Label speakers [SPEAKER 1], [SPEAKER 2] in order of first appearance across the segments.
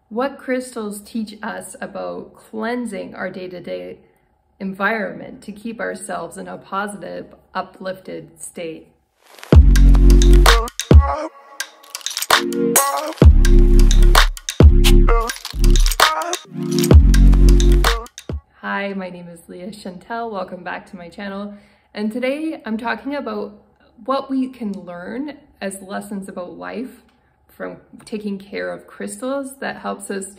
[SPEAKER 1] What crystals teach us about cleansing our day-to-day environment to keep ourselves in a positive, uplifted state? Hi, my name is Leah Chantel. Welcome back to my channel. And today I'm talking about what we can learn as lessons about life from taking care of crystals that helps us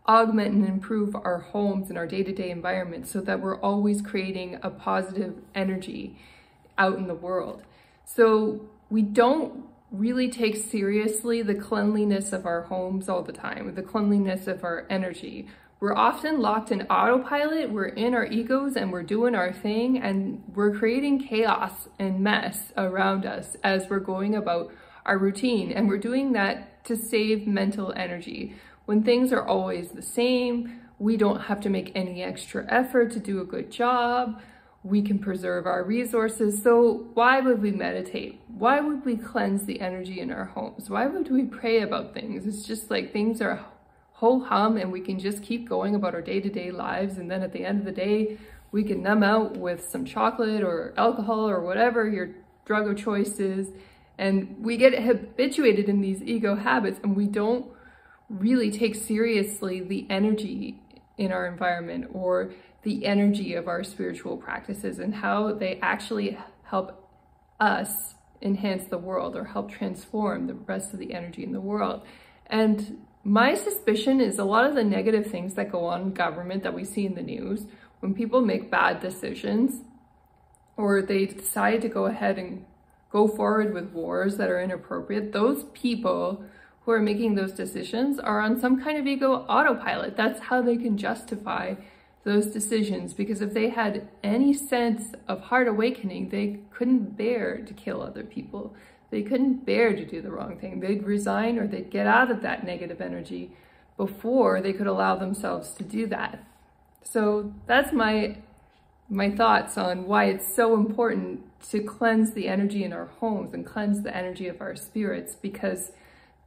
[SPEAKER 1] augment and improve our homes and our day-to-day environment so that we're always creating a positive energy out in the world. So we don't really take seriously the cleanliness of our homes all the time, the cleanliness of our energy. We're often locked in autopilot, we're in our egos and we're doing our thing, and we're creating chaos and mess around us as we're going about our routine. And we're doing that to save mental energy. When things are always the same, we don't have to make any extra effort to do a good job. We can preserve our resources. So why would we meditate? Why would we cleanse the energy in our homes? Why would we pray about things? It's just like things are ho-hum and we can just keep going about our day-to-day lives, and then at the end of the day we can numb out with some chocolate or alcohol or whatever your drug of choice is, and we get habituated in these ego habits and we don't really take seriously the energy in our environment or the energy of our spiritual practices and how they actually help us enhance the world or help transform the rest of the energy in the world. And my suspicion is a lot of the negative things that go on in government that we see in the news, when people make bad decisions or they decide to go ahead and go forward with wars that are inappropriate, those people who are making those decisions are on some kind of ego autopilot. That's how they can justify those decisions, because if they had any sense of heart awakening, they couldn't bear to kill other people. They couldn't bear to do the wrong thing. They'd resign or they'd get out of that negative energy before they could allow themselves to do that. So that's my thoughts on why it's so important to cleanse the energy in our homes and cleanse the energy of our spirits, because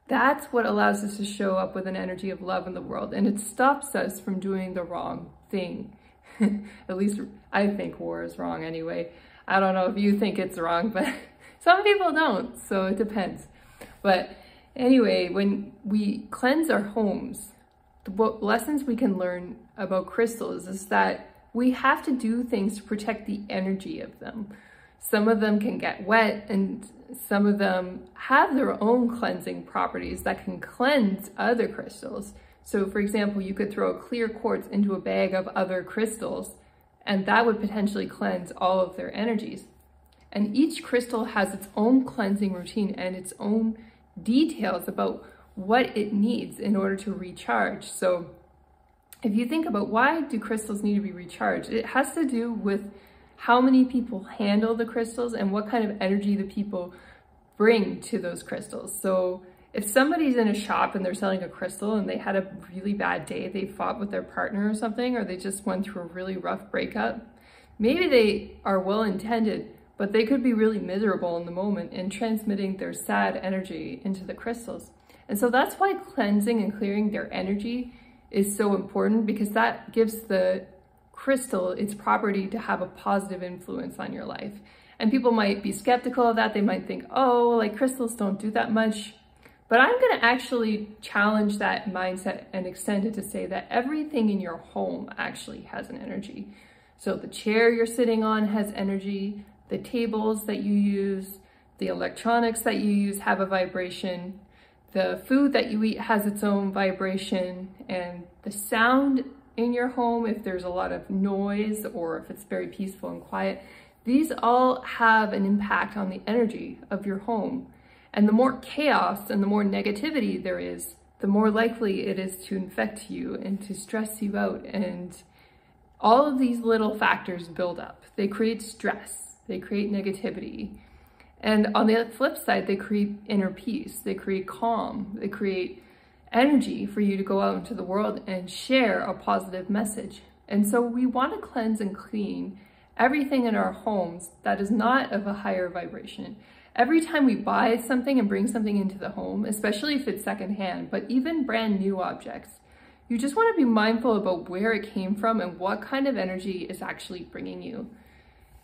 [SPEAKER 1] that's what allows us to show up with an energy of love in the world, and it stops us from doing the wrong thing. At least I think war is wrong anyway. I don't know if you think it's wrong, but some people don't, so it depends. But anyway, when we cleanse our homes, the lessons we can learn about crystals is that we have to do things to protect the energy of them. Some of them can get wet, and some of them have their own cleansing properties that can cleanse other crystals. So for example, you could throw clear quartz into a bag of other crystals, and that would potentially cleanse all of their energies. And each crystal has its own cleansing routine and its own details about what it needs in order to recharge. So if you think about why do crystals need to be recharged, it has to do with how many people handle the crystals and what kind of energy the people bring to those crystals. So if somebody's in a shop and they're selling a crystal and they had a really bad day, they fought with their partner or something, or they just went through a really rough breakup, maybe they are well-intended, but they could be really miserable in the moment and transmitting their sad energy into the crystals. And so that's why cleansing and clearing their energy is so important, because that gives the crystal its property to have a positive influence on your life. And people might be skeptical of that. They might think, oh, like crystals don't do that much. But I'm going to actually challenge that mindset and extend it to say that everything in your home actually has an energy. So the chair you're sitting on has energy. The tables that you use, the electronics that you use have a vibration. The food that you eat has its own vibration, and the sound in your home, if there's a lot of noise or if it's very peaceful and quiet, these all have an impact on the energy of your home. And the more chaos and the more negativity there is, the more likely it is to infect you and to stress you out. And all of these little factors build up. They create stress, they create negativity. And on the flip side, they create inner peace, they create calm, they create energy for you to go out into the world and share a positive message. And so we want to cleanse and clean everything in our homes that is not of a higher vibration. Every time we buy something and bring something into the home, especially if it's secondhand, but even brand new objects, You just want to be mindful about where it came from and what kind of energy is actually bringing you.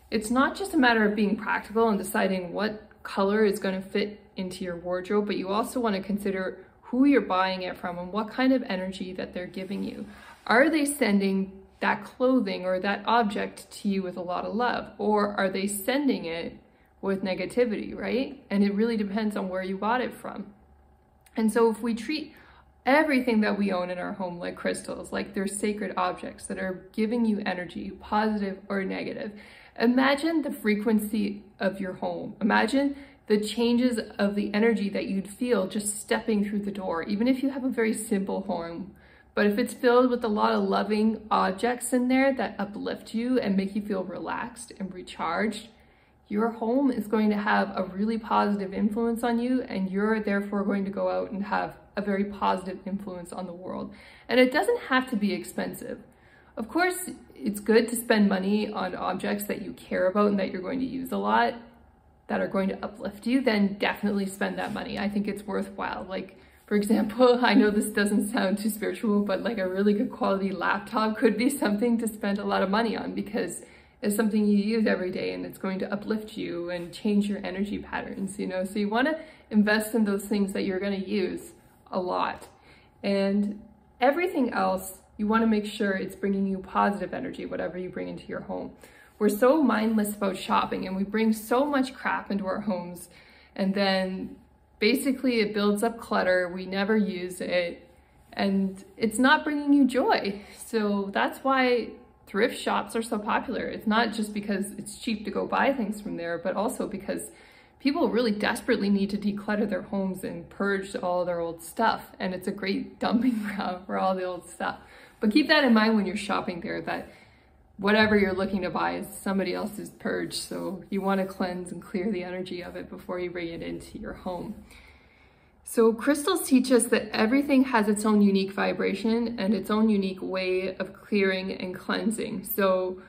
[SPEAKER 1] It's not just a matter of being practical and deciding what color is going to fit into your wardrobe, but you also want to consider who you're buying it from and what kind of energy that they're giving you. Are they sending that clothing or that object to you with a lot of love, or are they sending it with negativity, right? And it really depends on where you bought it from. And so if we treat everything that we own in our home like crystals, like they're sacred objects that are giving you energy, positive or negative, imagine the frequency of your home. Imagine the changes of the energy that you'd feel just stepping through the door, even if you have a very simple home. But if it's filled with a lot of loving objects in there that uplift you and make you feel relaxed and recharged, your home is going to have a really positive influence on you, and you're therefore going to go out and have a very positive influence on the world. And it doesn't have to be expensive. Of course, it's good to spend money on objects that you care about and that you're going to use a lot, that are going to uplift you. Then definitely spend that money. I think it's worthwhile. Like, for example, I know this doesn't sound too spiritual, but like a really good quality laptop could be something to spend a lot of money on, because it's something you use every day and it's going to uplift you and change your energy patterns, you know? So you want to invest in those things that you're going to use a lot. And everything else, you want to make sure it's bringing you positive energy, whatever you bring into your home. We're so mindless about shopping, and we bring so much crap into our homes, and then basically it builds up clutter. We never use it, and it's not bringing you joy. So that's why thrift shops are so popular. It's not just because it's cheap to go buy things from there, but also because people really desperately need to declutter their homes and purge all their old stuff. And it's a great dumping ground for all the old stuff. But keep that in mind when you're shopping there, that whatever you're looking to buy is somebody else's purge. So you want to cleanse and clear the energy of it before you bring it into your home. So crystals teach us that everything has its own unique vibration and its own unique way of clearing and cleansing. So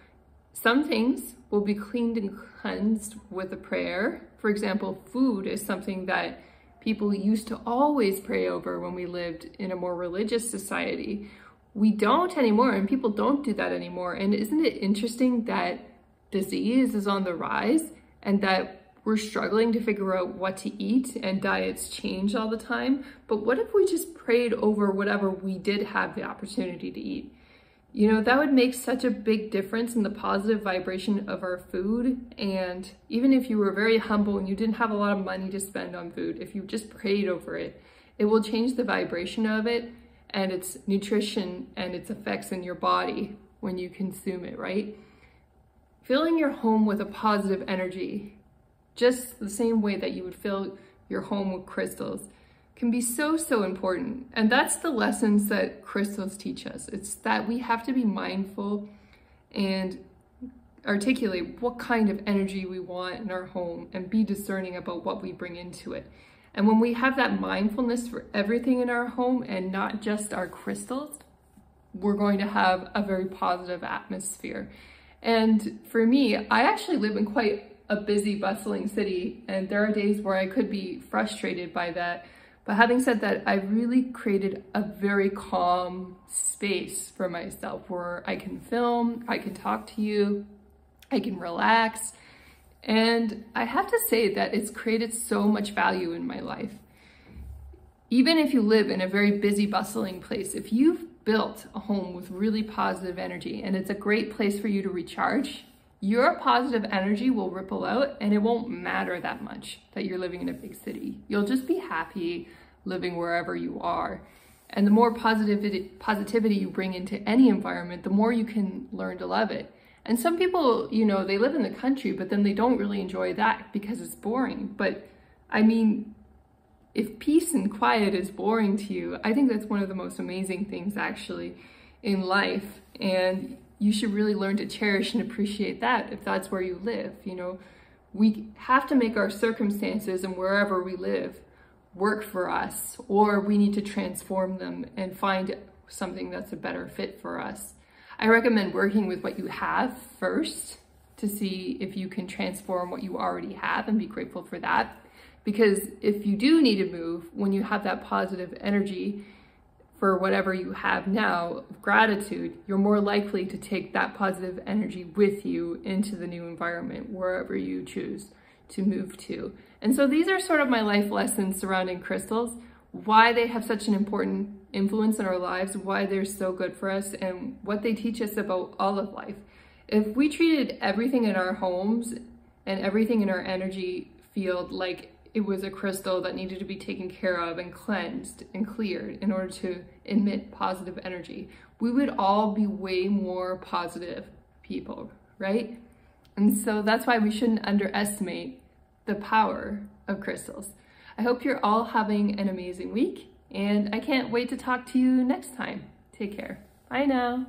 [SPEAKER 1] some things will be cleaned and cleansed with a prayer. For example, food is something that people used to always pray over when we lived in a more religious society. We don't anymore, and people don't do that anymore. And isn't it interesting that disease is on the rise and that we're struggling to figure out what to eat and diets change all the time? But what if we just prayed over whatever we did have the opportunity to eat? You know, that would make such a big difference in the positive vibration of our food. And even if you were very humble and you didn't have a lot of money to spend on food, if you just prayed over it, it will change the vibration of it and its nutrition and its effects in your body when you consume it, right? Filling your home with a positive energy, just the same way that you would fill your home with crystals, can be so, so important. And that's the lessons that crystals teach us. It's that we have to be mindful and articulate what kind of energy we want in our home and be discerning about what we bring into it. And when we have that mindfulness for everything in our home and not just our crystals, we're going to have a very positive atmosphere. And for me, I actually live in quite a busy, bustling city, and there are days where I could be frustrated by that. But having said that, I've really created a very calm space for myself where I can film, I can talk to you, I can relax. And I have to say that it's created so much value in my life. Even if you live in a very busy, bustling place, if you've built a home with really positive energy and it's a great place for you to recharge, your positive energy will ripple out, and it won't matter that much that you're living in a big city. You'll just be happy living wherever you are. And the more positivity you bring into any environment, the more you can learn to love it. And some people, you know, they live in the country, but then they don't really enjoy that because it's boring. But I mean, if peace and quiet is boring to you, I think that's one of the most amazing things actually in life. And you should really learn to cherish and appreciate that if that's where you live. You know, we have to make our circumstances and wherever we live work for us, or we need to transform them and find something that's a better fit for us. I recommend working with what you have first to see if you can transform what you already have and be grateful for that. Because if you do need to move, when you have that positive energy, for whatever you have now, gratitude, you're more likely to take that positive energy with you into the new environment, wherever you choose to move to. And so these are sort of my life lessons surrounding crystals, why they have such an important influence in our lives, why they're so good for us, and what they teach us about all of life. If we treated everything in our homes and everything in our energy field like it was a crystal that needed to be taken care of and cleansed and cleared in order to emit positive energy, we would all be way more positive people, right? And so that's why we shouldn't underestimate the power of crystals. I hope you're all having an amazing week, and I can't wait to talk to you next time. Take care. Bye now.